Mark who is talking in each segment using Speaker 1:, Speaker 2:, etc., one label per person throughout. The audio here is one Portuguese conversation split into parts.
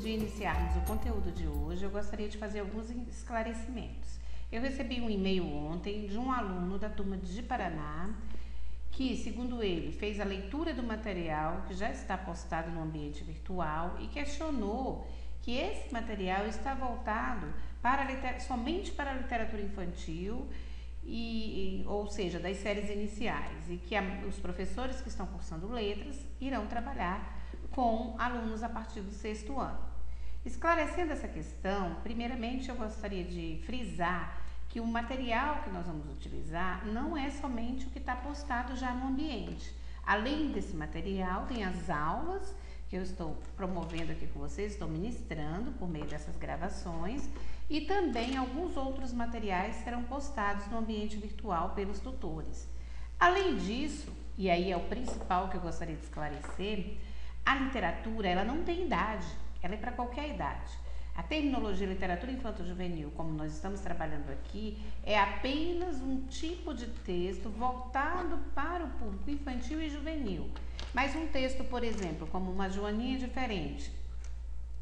Speaker 1: de iniciarmos o conteúdo de hoje, eu gostaria de fazer alguns esclarecimentos. Eu recebi um e-mail ontem de um aluno da turma de Paraná, que, segundo ele, fez a leitura do material que já está postado no ambiente virtual e questionou que esse material está voltado somente para a literatura infantil, ou seja, das séries iniciais, e que os professores que estão cursando letras irão trabalhar com alunos a partir do 6º ano. Esclarecendo essa questão, primeiramente eu gostaria de frisar que o material que nós vamos utilizar não é somente o que está postado já no ambiente. Além desse material, tem as aulas que eu estou promovendo aqui com vocês, estou ministrando por meio dessas gravações, e também alguns outros materiais serão postados no ambiente virtual pelos tutores. Além disso, e aí é o principal que eu gostaria de esclarecer, a literatura, ela não tem idade, ela é para qualquer idade. A terminologia literatura infanto-juvenil, como nós estamos trabalhando aqui, é apenas um tipo de texto voltado para o público infantil e juvenil. Mas um texto, por exemplo, como Uma Joaninha Diferente,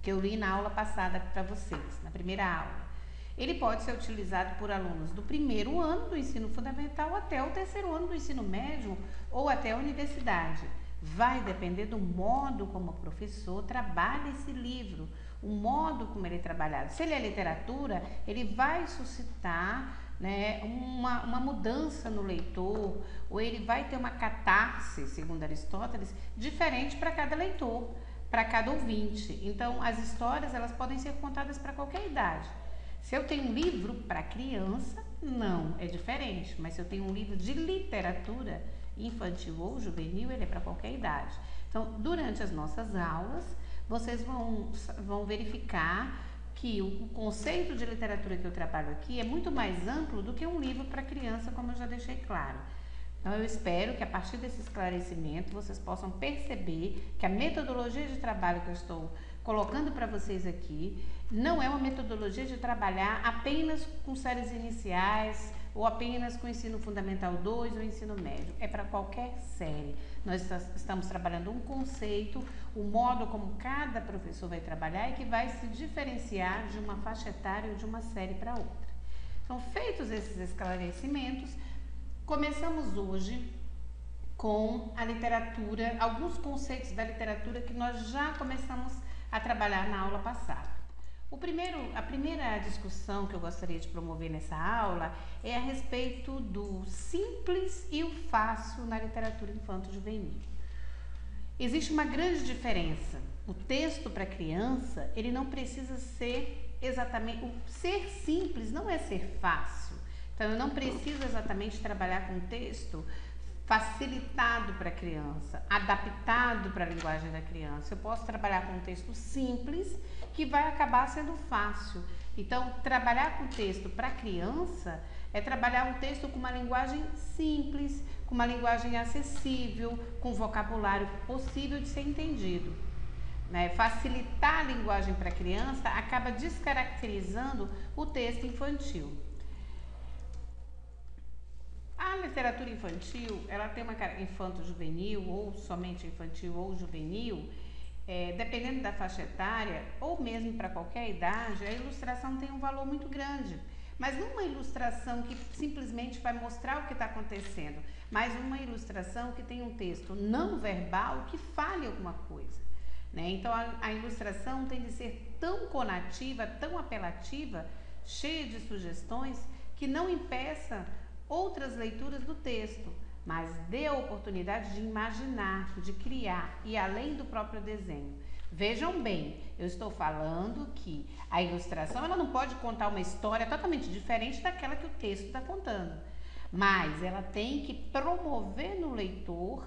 Speaker 1: que eu li na aula passada para vocês, na primeira aula, ele pode ser utilizado por alunos do 1º ano do ensino fundamental até o 3º ano do ensino médio ou até a universidade. Vai depender do modo como o professor trabalha esse livro, o modo como ele é trabalhado. Se ele é literatura, ele vai suscitar, né, uma mudança no leitor, ou ele vai ter uma catarse, segundo Aristóteles, diferente para cada leitor, para cada ouvinte. Então, as histórias, elas podem ser contadas para qualquer idade. Se eu tenho um livro para criança, não, é diferente. Mas se eu tenho um livro de literatura infantil ou juvenil, ele é para qualquer idade. Então, durante as nossas aulas, vocês vão verificar que o conceito de literatura que eu trabalho aqui é muito mais amplo do que um livro para criança, como eu já deixei claro. Então, eu espero que a partir desse esclarecimento vocês possam perceber que a metodologia de trabalho que eu estou colocando para vocês aqui não é uma metodologia de trabalhar apenas com séries iniciais ou apenas com ensino fundamental 2 ou ensino médio. É para qualquer série. Nós estamos trabalhando um conceito, o modo como cada professor vai trabalhar e que vai se diferenciar de uma faixa etária ou de uma série para outra. Então, feitos esses esclarecimentos, começamos hoje com a literatura, alguns conceitos da literatura que nós já começamos a trabalhar na aula passada. A primeira discussão que eu gostaria de promover nessa aula é a respeito do simples e o fácil na literatura infanto-juvenil. Existe uma grande diferença. O texto para criança, ele não precisa ser exatamente... Ser simples não é ser fácil. Então, eu não preciso exatamente trabalhar com texto facilitado para a criança, adaptado para a linguagem da criança. Eu posso trabalhar com um texto simples que vai acabar sendo fácil. Então, trabalhar com texto para criança é trabalhar um texto com uma linguagem simples, com uma linguagem acessível, com vocabulário possível de ser entendido. Né? Facilitar a linguagem para a criança acaba descaracterizando o texto infantil. A literatura infantil, ela tem uma infanto-juvenil, ou somente infantil ou juvenil, dependendo da faixa etária, ou mesmo para qualquer idade, a ilustração tem um valor muito grande. Mas não uma ilustração que simplesmente vai mostrar o que está acontecendo, mas uma ilustração que tem um texto não verbal que fale alguma coisa. Né? Então, a ilustração tem de ser tão conativa, tão apelativa, cheia de sugestões, que não impeça outras leituras do texto, mas dê a oportunidade de imaginar, de criar, e além do próprio desenho. Vejam bem, eu estou falando que a ilustração, ela não pode contar uma história totalmente diferente daquela que o texto está contando, mas ela tem que promover no leitor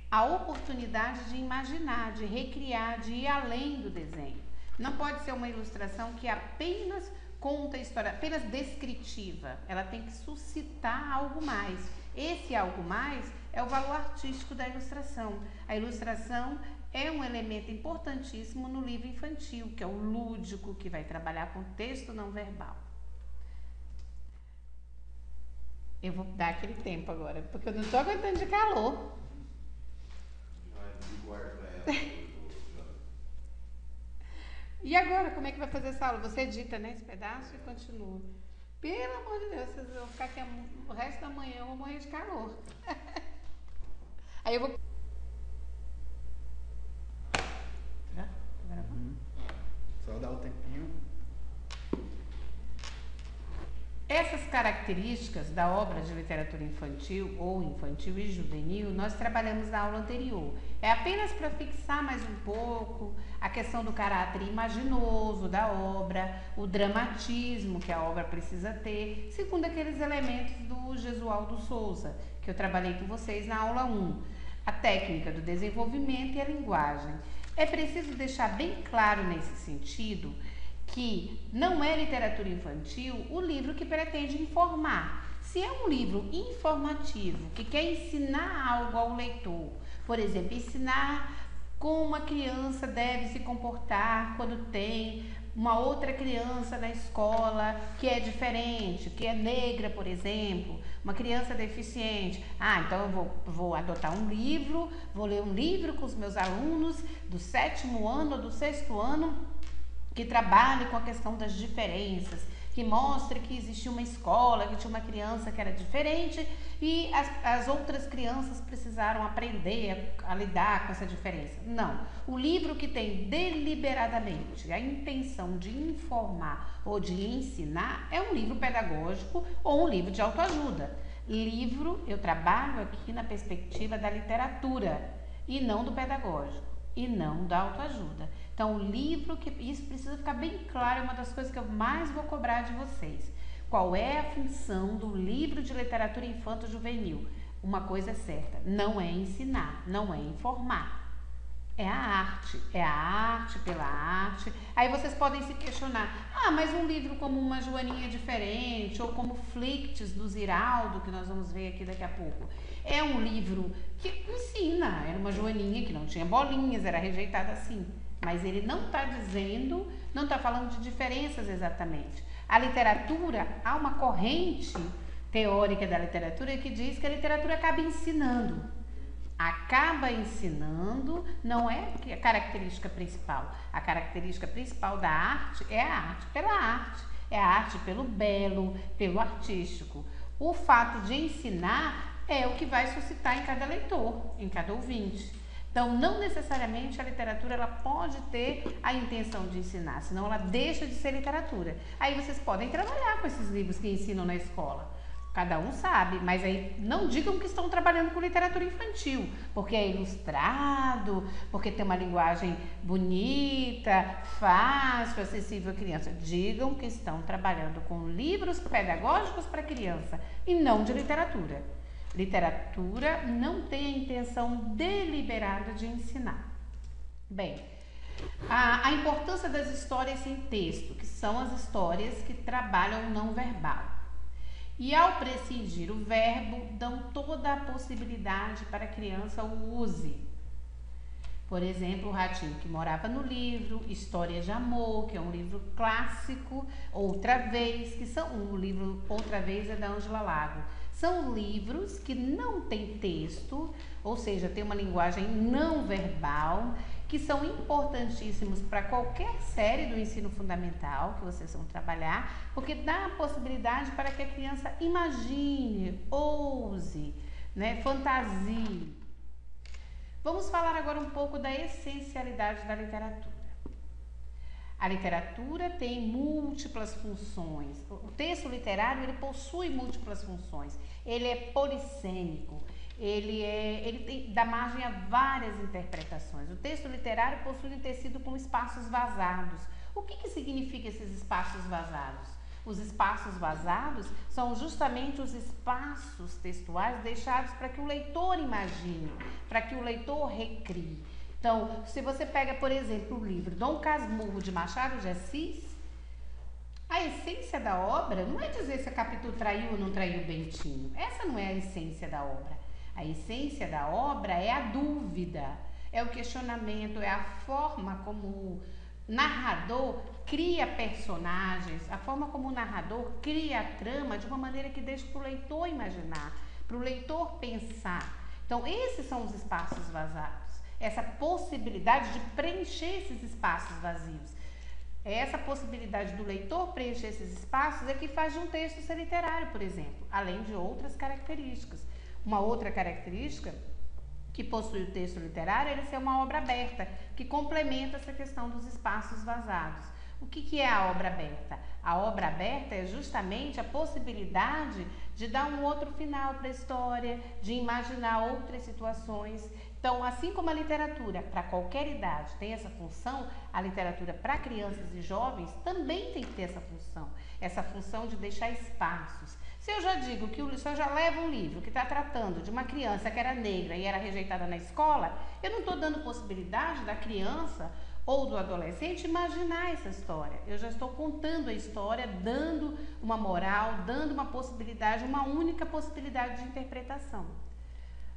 Speaker 1: a oportunidade de imaginar, de recriar, de ir além do desenho. Não pode ser uma ilustração que apenas conta a história, apenas descritiva. Ela tem que suscitar algo mais. Esse algo mais é o valor artístico da ilustração. A ilustração é um elemento importantíssimo no livro infantil, que é o lúdico, que vai trabalhar com texto não verbal. Eu vou dar aquele tempo agora, porque eu não estou aguentando de calor. E agora, como é que vai fazer essa aula? Você edita, né, esse pedaço e continua. Pelo amor de Deus, vocês vão ficar aqui o resto da manhã, eu vou morrer de calor. Aí eu vou... Já? Tá gravando?
Speaker 2: Só dá o tempinho.
Speaker 1: Essas características da obra de literatura infantil ou infantil e juvenil nós trabalhamos na aula anterior. É apenas para fixar mais um pouco a questão do caráter imaginoso da obra, o dramatismo que a obra precisa ter, segundo aqueles elementos do Gesualdo Souza, que eu trabalhei com vocês na aula 1. A técnica do desenvolvimento e a linguagem. É preciso deixar bem claro nesse sentido que não é literatura infantil o livro que pretende informar. Se é um livro informativo, que quer ensinar algo ao leitor, por exemplo, ensinar como uma criança deve se comportar quando tem uma outra criança na escola que é diferente, que é negra, por exemplo, uma criança deficiente. Então eu vou adotar um livro, vou ler um livro com os meus alunos do 7º ano ou do 6º ano, que trabalhe com a questão das diferenças, que mostre que existia uma escola, que tinha uma criança que era diferente e as outras crianças precisaram aprender a lidar com essa diferença. Não. O livro que tem deliberadamente a intenção de informar ou de ensinar é um livro pedagógico ou um livro de autoajuda. Livro, eu trabalho aqui na perspectiva da literatura e não do pedagógico e não da autoajuda. Então, o livro, isso precisa ficar bem claro, é uma das coisas que eu mais vou cobrar de vocês. Qual é a função do livro de literatura infanto-juvenil? Uma coisa é certa, não é ensinar, não é informar. É a arte pela arte. Aí vocês podem se questionar, mas um livro como Uma Joaninha Diferente, ou como Flicts, do Ziraldo, que nós vamos ver aqui daqui a pouco, é um livro que ensina, era uma joaninha que não tinha bolinhas, era rejeitada assim. Mas ele não está dizendo, não está falando de diferenças exatamente. A literatura, há uma corrente teórica da literatura que diz que a literatura acaba ensinando. Acaba ensinando, não é a característica principal. A característica principal da arte é a arte pela arte. É a arte pelo belo, pelo artístico. O fato de ensinar é o que vai suscitar em cada leitor, em cada ouvinte. Então, não necessariamente a literatura ela pode ter a intenção de ensinar, senão ela deixa de ser literatura. Aí vocês podem trabalhar com esses livros que ensinam na escola. Cada um sabe, mas aí não digam que estão trabalhando com literatura infantil, porque é ilustrado, porque tem uma linguagem bonita, fácil, acessível à criança. Digam que estão trabalhando com livros pedagógicos para criança e não de literatura. Literatura não tem a intenção deliberada de ensinar. Bem, a importância das histórias em texto, que são as histórias que trabalham o não verbal. E ao prescindir o verbo, dão toda a possibilidade para a criança o use. Por exemplo, O Ratinho que Morava no Livro, História de Amor, que é um livro clássico, Outra Vez, o livro Outra Vez é da Ângela Lago. São livros que não têm texto, ou seja, tem uma linguagem não verbal, que são importantíssimos para qualquer série do ensino fundamental que vocês vão trabalhar, porque dá a possibilidade para que a criança imagine, ouse, fantasie. Vamos falar agora um pouco da essencialidade da literatura. A literatura tem múltiplas funções. O texto literário ele possui múltiplas funções. Ele é polissêmico. Ele dá margem a várias interpretações. O texto literário possui um tecido com espaços vazados. O que significa esses espaços vazados? Os espaços vazados são justamente os espaços textuais deixados para que o leitor imagine, para que o leitor recrie. Então, se você pega, por exemplo, o livro Dom Casmurro, de Machado de Assis, a essência da obra não é dizer se a Capitu traiu ou não traiu o Bentinho. Essa não é a essência da obra. A essência da obra é a dúvida, é o questionamento, é a forma como o narrador cria personagens, a forma como o narrador cria a trama de uma maneira que deixa para o leitor imaginar, para o leitor pensar. Então, esses são os espaços vazados. Essa possibilidade de preencher esses espaços vazios. É essa possibilidade do leitor preencher esses espaços é que faz de um texto ser literário, por exemplo, além de outras características. Uma outra característica que possui o texto literário é ele ser uma obra aberta, que complementa essa questão dos espaços vazados. O que é a obra aberta? A obra aberta é justamente a possibilidade de dar um outro final para a história, de imaginar outras situações. Então, assim como a literatura para qualquer idade tem essa função, a literatura para crianças e jovens também tem que ter essa função de deixar espaços. Se eu já digo que se eu já levo um livro que está tratando de uma criança que era negra e era rejeitada na escola, eu não estou dando possibilidade da criança ou do adolescente imaginar essa história. Eu já estou contando a história, dando uma moral, dando uma possibilidade, uma única possibilidade de interpretação.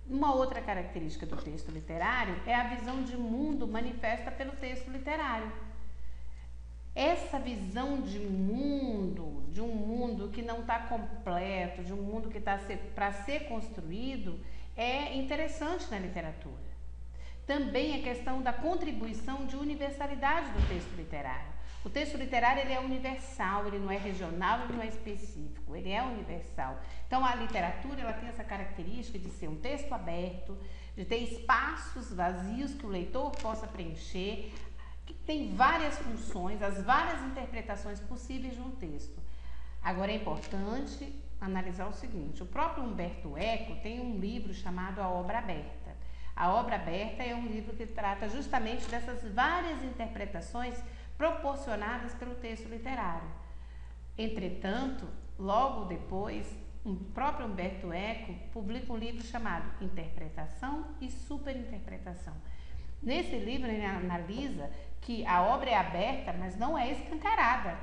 Speaker 1: Uma outra característica do texto literário é a visão de mundo manifesta pelo texto literário. Essa visão de um mundo que não está completo, de um mundo que está para ser construído, é interessante na literatura. Também a questão da contribuição de universalidade do texto literário. O texto literário ele é universal, ele não é regional, ele não é específico, ele é universal. Então a literatura ela tem essa característica de ser um texto aberto, de ter espaços vazios que o leitor possa preencher, que tem várias funções, as várias interpretações possíveis de um texto. Agora é importante analisar o seguinte, o próprio Umberto Eco tem um livro chamado A Obra Aberta. A Obra Aberta é um livro que trata justamente dessas várias interpretações proporcionadas pelo texto literário. Entretanto, logo depois, o próprio Umberto Eco publica um livro chamado Interpretação e Superinterpretação. Nesse livro ele analisa que a obra é aberta, mas não é escancarada.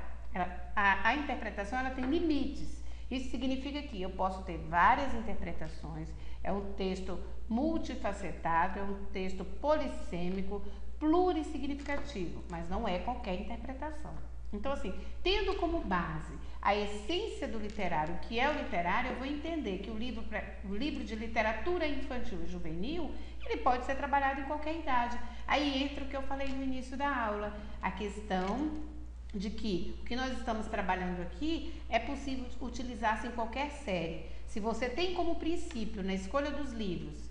Speaker 1: A interpretação ela tem limites. Isso significa que eu posso ter várias interpretações, é um texto multifacetado, é um texto polissêmico, plurissignificativo, mas não é qualquer interpretação. Então, assim, tendo como base a essência do literário, que é o literário, eu vou entender que o livro de literatura infantil e juvenil, ele pode ser trabalhado em qualquer idade. Aí entra o que eu falei no início da aula, a questão de que o que nós estamos trabalhando aqui é possível utilizar-se em qualquer série. Se você tem como princípio, na escolha dos livros,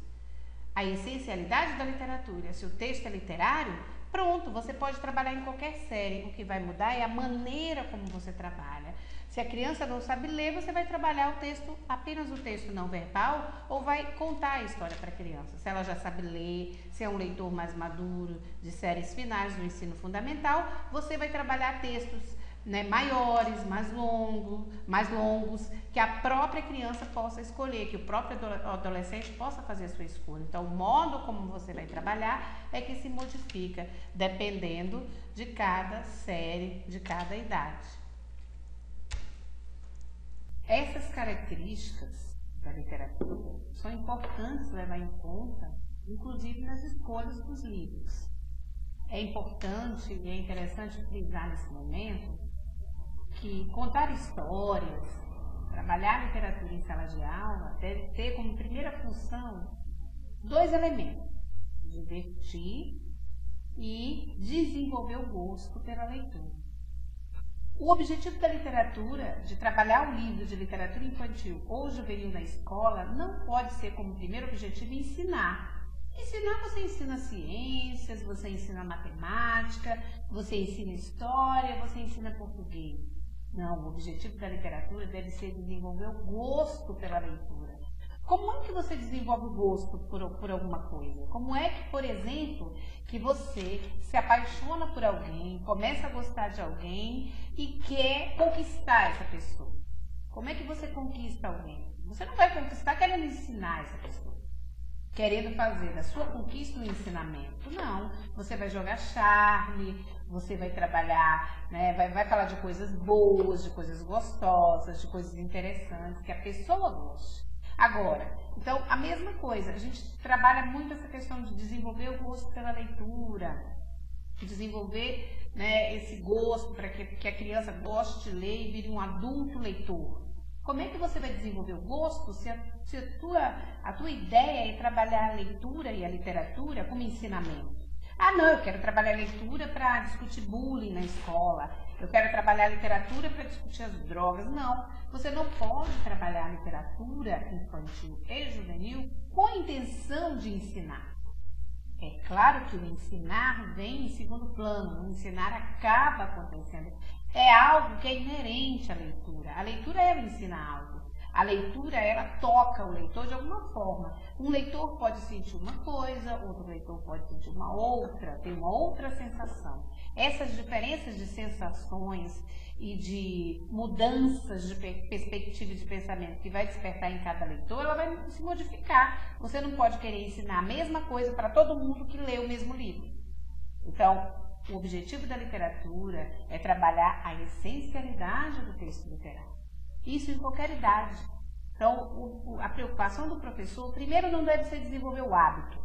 Speaker 1: a essencialidade da literatura, se o texto é literário, pronto, você pode trabalhar em qualquer série. O que vai mudar é a maneira como você trabalha. Se a criança não sabe ler, você vai trabalhar o texto, apenas o texto não verbal, ou vai contar a história para a criança. Se ela já sabe ler, se é um leitor mais maduro de séries finais do ensino fundamental, você vai trabalhar textos maiores, mais longos, que a própria criança possa escolher, que o próprio adolescente possa fazer a sua escolha. Então, o modo como você vai trabalhar é que se modifica, dependendo de cada série, de cada idade. Essas características da literatura são importantes levar em conta, inclusive nas escolhas dos livros. É importante e é interessante frisar nesse momento que contar histórias, trabalhar literatura em sala de aula, deve ter como primeira função 2 elementos: divertir e desenvolver o gosto pela leitura. O objetivo da literatura, de trabalhar um livro de literatura infantil ou juvenil na escola, não pode ser como primeiro objetivo ensinar. Ensinar, você ensina ciências, você ensina matemática, você ensina história, você ensina português. Não, o objetivo da literatura deve ser desenvolver o gosto pela leitura. Como é que você desenvolve o gosto por alguma coisa? Como é que, por exemplo, que você se apaixona por alguém, começa a gostar de alguém e quer conquistar essa pessoa? Como é que você conquista alguém? Você não vai conquistar querendo ensinar essa pessoa, querendo fazer da sua conquista um ensinamento. Não, você vai jogar charme, você vai trabalhar, vai falar de coisas boas, de coisas gostosas, de coisas interessantes, que a pessoa goste. Agora, então, a mesma coisa, a gente trabalha muito essa questão de desenvolver o gosto pela leitura, desenvolver esse gosto para que a criança goste de ler e vire um adulto leitor. Como é que você vai desenvolver o gosto se a tua ideia é trabalhar a leitura e a literatura como ensinamento? Ah, não, eu quero trabalhar leitura para discutir bullying na escola. Eu quero trabalhar literatura para discutir as drogas. Não, você não pode trabalhar literatura infantil e juvenil com a intenção de ensinar. É claro que o ensinar vem em segundo plano, o ensinar acaba acontecendo. É algo que é inerente à leitura. A leitura, ela ensina algo. A leitura, ela toca o leitor de alguma forma. Um leitor pode sentir uma coisa, outro leitor pode sentir uma outra, tem uma outra sensação. Essas diferenças de sensações e de mudanças de perspectiva de pensamento que vai despertar em cada leitor, ela vai se modificar. Você não pode querer ensinar a mesma coisa para todo mundo que lê o mesmo livro. Então, o objetivo da literatura é trabalhar a essencialidade do texto literário. Isso em qualquer idade. Então, a preocupação do professor, primeiro, não deve ser desenvolver o hábito.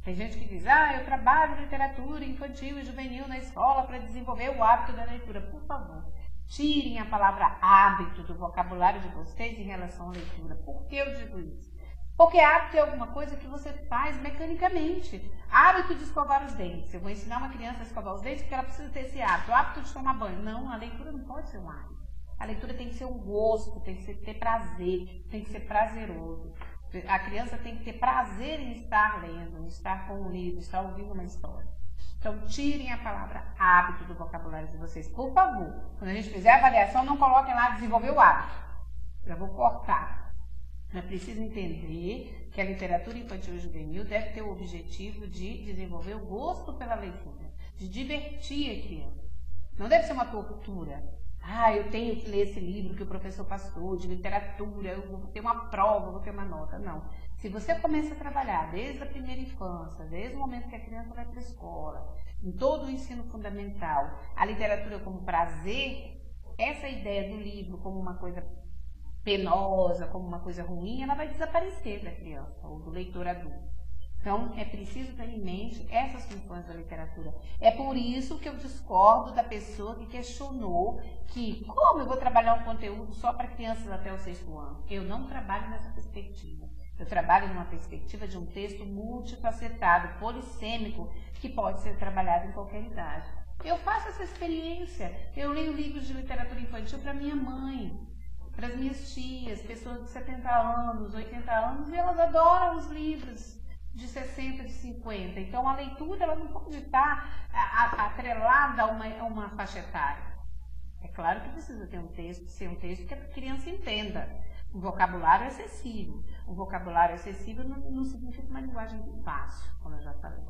Speaker 1: Tem gente que diz, eu trabalho literatura infantil e juvenil na escola para desenvolver o hábito da leitura. Por favor, tirem a palavra hábito do vocabulário de vocês em relação à leitura. Por que eu digo isso? Porque hábito é alguma coisa que você faz mecanicamente. Hábito de escovar os dentes. Eu vou ensinar uma criança a escovar os dentes porque ela precisa ter esse hábito. O hábito de tomar banho. Não, a leitura não pode ser um hábito. A leitura tem que ser um gosto, tem que ter prazer, tem que ser prazeroso. A criança tem que ter prazer em estar lendo, em estar com um livro, estar ouvindo uma história. Então, tirem a palavra hábito do vocabulário de vocês. Por favor, quando a gente fizer a avaliação, não coloquem lá desenvolver o hábito. Eu vou cortar. É preciso entender que a literatura infantil e juvenil deve ter o objetivo de desenvolver o gosto pela leitura, de divertir a criança. Não deve ser uma tortura. Eu tenho que ler esse livro que o professor passou, de literatura, eu vou ter uma prova, eu vou ter uma nota. Não. Se você começa a trabalhar desde a primeira infância, desde o momento que a criança vai para a escola, em todo o ensino fundamental, a literatura como prazer, essa ideia do livro como uma coisa penosa, como uma coisa ruim, ela vai desaparecer da criança ou do leitor adulto. Então, é preciso ter em mente essas funções da literatura. É por isso que eu discordo da pessoa que questionou que como eu vou trabalhar um conteúdo só para crianças até o 6º ano? Eu não trabalho nessa perspectiva. Eu trabalho numa perspectiva de um texto multifacetado, polissêmico, que pode ser trabalhado em qualquer idade. Eu faço essa experiência. Eu leio livros de literatura infantil para minha mãe, para as minhas tias, pessoas de 70 anos, 80 anos, e elas adoram os livros de 60, de 50. Então, a leitura ela não pode estar atrelada a uma faixa etária. É claro que precisa ter ser um texto que a criança entenda. Um vocabulário acessível. Um vocabulário acessível não significa uma linguagem fácil, como eu já falei.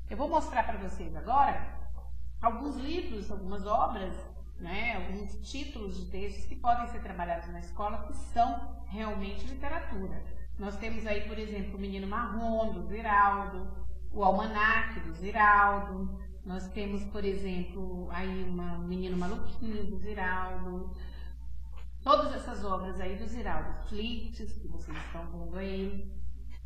Speaker 1: Eu vou mostrar para vocês agora alguns livros, algumas obras, alguns títulos de textos que podem ser trabalhados na escola que são realmente literatura. Nós temos aí, por exemplo, o Menino Marrom, do Ziraldo, o Almanaque, do Ziraldo. Nós temos, por exemplo, aí um Menino Maluquinho, do Ziraldo. Todas essas obras aí do Ziraldo. Flits, que vocês estão vendo aí.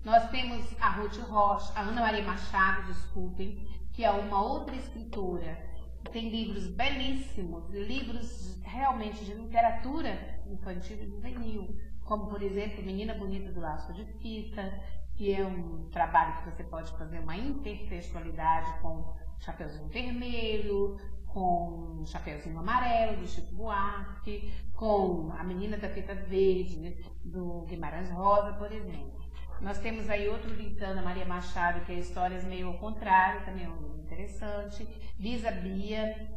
Speaker 1: Nós temos a Ruth Rocha, a Ana Maria Machado, desculpem, que é uma outra escritora. Tem livros belíssimos, livros realmente de literatura infantil e juvenil. Como, por exemplo, Menina Bonita do Laço de Fita, que é um trabalho que você pode fazer uma intertextualidade com Chapeuzinho Vermelho, com Chapeuzinho Amarelo, do Chico Buarque, com A Menina da Fita Verde, do Guimarães Rosa, por exemplo. Nós temos aí outro livro da Ana Maria Machado, que é Histórias Meio ao Contrário, também é um livro interessante. Bisa Bia,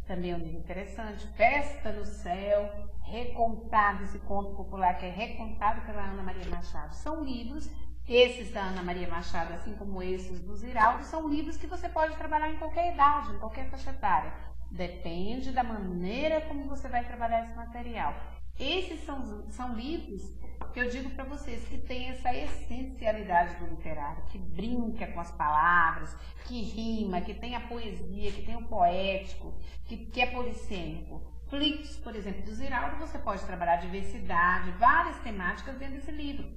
Speaker 1: também é um livro interessante. Festa no Céu, Recontado, esse conto popular que é recontado pela Ana Maria Machado. São livros, esses da Ana Maria Machado, assim como esses do Ziraldo, são livros que você pode trabalhar em qualquer idade, em qualquer faixa etária. Depende da maneira como você vai trabalhar esse material. Esses são livros que eu digo para vocês que tem essa essencialidade do literário, que brinca com as palavras, que rima, que tem a poesia, que tem o poético, que é polissêmico. Flits, por exemplo, do Ziraldo, você pode trabalhar diversidade, várias temáticas dentro desse livro.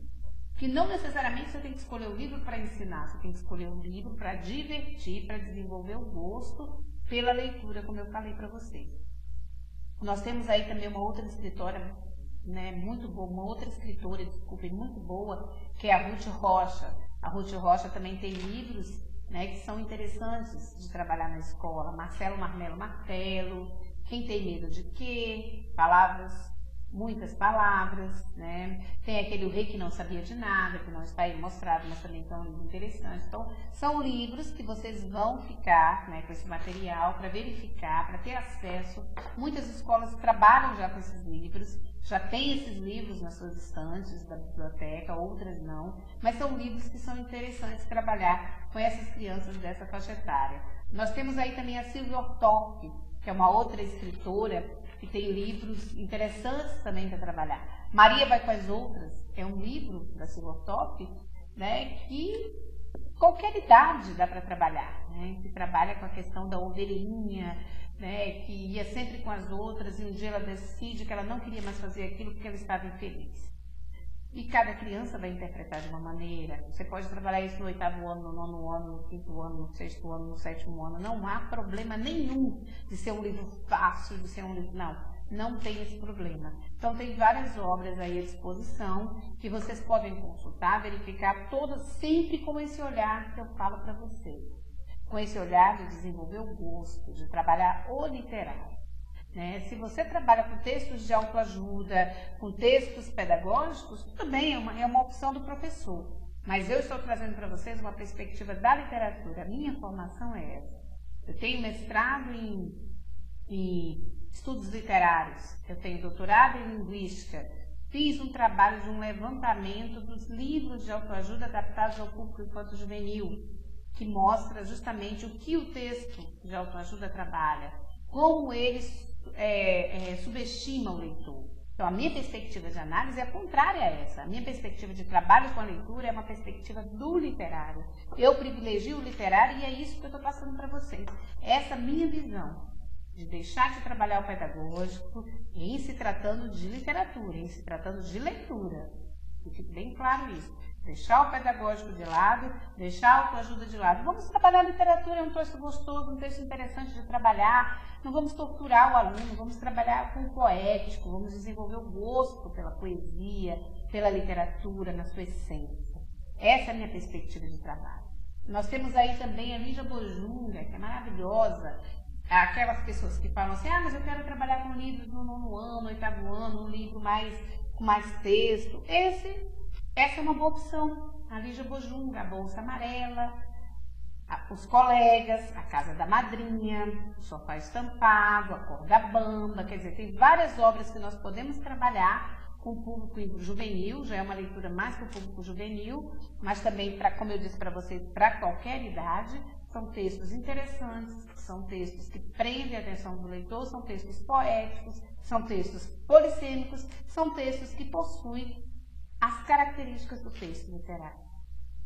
Speaker 1: Que não necessariamente você tem que escolher o livro para ensinar, você tem que escolher um livro para divertir, para desenvolver o gosto pela leitura, como eu falei para vocês. Nós temos aí também uma outra escritora, muito boa, uma outra escritora, muito boa, que é a Ruth Rocha. A Ruth Rocha também tem livros né, que são interessantes de trabalhar na escola. Marcelo Marmelo Martelo, Quem Tem Medo de Quê? Muitas palavras, né? Tem aquele O Rei que Não Sabia de Nada, que não está aí mostrado, mas também é um livro interessante. Então, são livros que vocês vão ficar, né, com esse material para verificar, para ter acesso. Muitas escolas trabalham já com esses livros, já tem esses livros nas suas estantes da biblioteca, outras não, mas são livros que são interessantes trabalhar com essas crianças dessa faixa etária. Nós temos aí também a Silvia Ortoff, que é uma outra escritora que tem livros interessantes também para trabalhar. Maria Vai com as Outras é um livro da Silvia Ortoff, né, que qualquer idade dá para trabalhar, né, que trabalha com a questão da ovelhinha, né, que ia sempre com as outras e um dia ela decide que ela não queria mais fazer aquilo porque ela estava infeliz. E cada criança vai interpretar de uma maneira. Você pode trabalhar isso no 8º ano, no 9º ano, no 5º ano, no 6º ano, no 7º ano. Não há problema nenhum de ser um livro fácil, de ser um livro... Não tem esse problema. Então, tem várias obras aí à disposição que vocês podem consultar, verificar todas, sempre com esse olhar que eu falo para vocês. Com esse olhar de desenvolver o gosto, de trabalhar o literário. Né? Se você trabalha com textos de autoajuda, com textos pedagógicos, tudo bem, é uma opção do professor. Mas eu estou trazendo para vocês uma perspectiva da literatura. A minha formação é essa. Eu tenho mestrado em estudos literários, eu tenho doutorado em linguística, fiz um trabalho de um levantamento dos livros de autoajuda adaptados ao público infanto-juvenil, que mostra justamente o que o texto de autoajuda trabalha, como eles subestima o leitor. Então, a minha perspectiva de análise é contrária a essa. A minha perspectiva de trabalho com a leitura é uma perspectiva do literário. Eu privilegio o literário e é isso que eu estou passando para vocês. Essa minha visão de deixar de trabalhar o pedagógico em se tratando de literatura, em se tratando de leitura. E fique bem claro isso. Deixar o pedagógico de lado, deixar a autoajuda de lado. Vamos trabalhar a literatura, é um texto gostoso, um texto interessante de trabalhar. Não vamos torturar o aluno, vamos trabalhar com o poético, vamos desenvolver o gosto pela poesia, pela literatura, na sua essência. Essa é a minha perspectiva de trabalho. Nós temos aí também a Lígia Bojunga, que é maravilhosa. Aquelas pessoas que falam assim, mas eu quero trabalhar com livros no 9º ano, 8º ano, um livro com mais texto. Essa é uma boa opção. A Lígia Bojunga, a Bolsa Amarela, Os Colegas, A Casa da Madrinha, O Sofá Estampado, A Corda Bamba. Quer dizer, tem várias obras que nós podemos trabalhar com o público juvenil, já é uma leitura mais para o público juvenil, mas também, como eu disse para vocês, para qualquer idade. São textos interessantes, são textos que prendem a atenção do leitor, são textos poéticos, são textos polissêmicos, são textos que possuem as características do texto literário.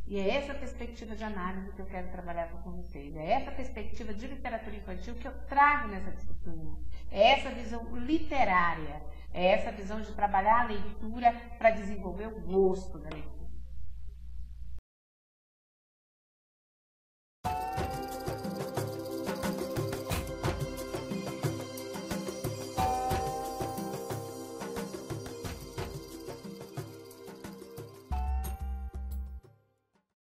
Speaker 1: E é essa perspectiva de análise que eu quero trabalhar com vocês. É essa perspectiva de literatura infantil que eu trago nessa disciplina. É essa visão literária, é essa visão de trabalhar a leitura para desenvolver o gosto da leitura.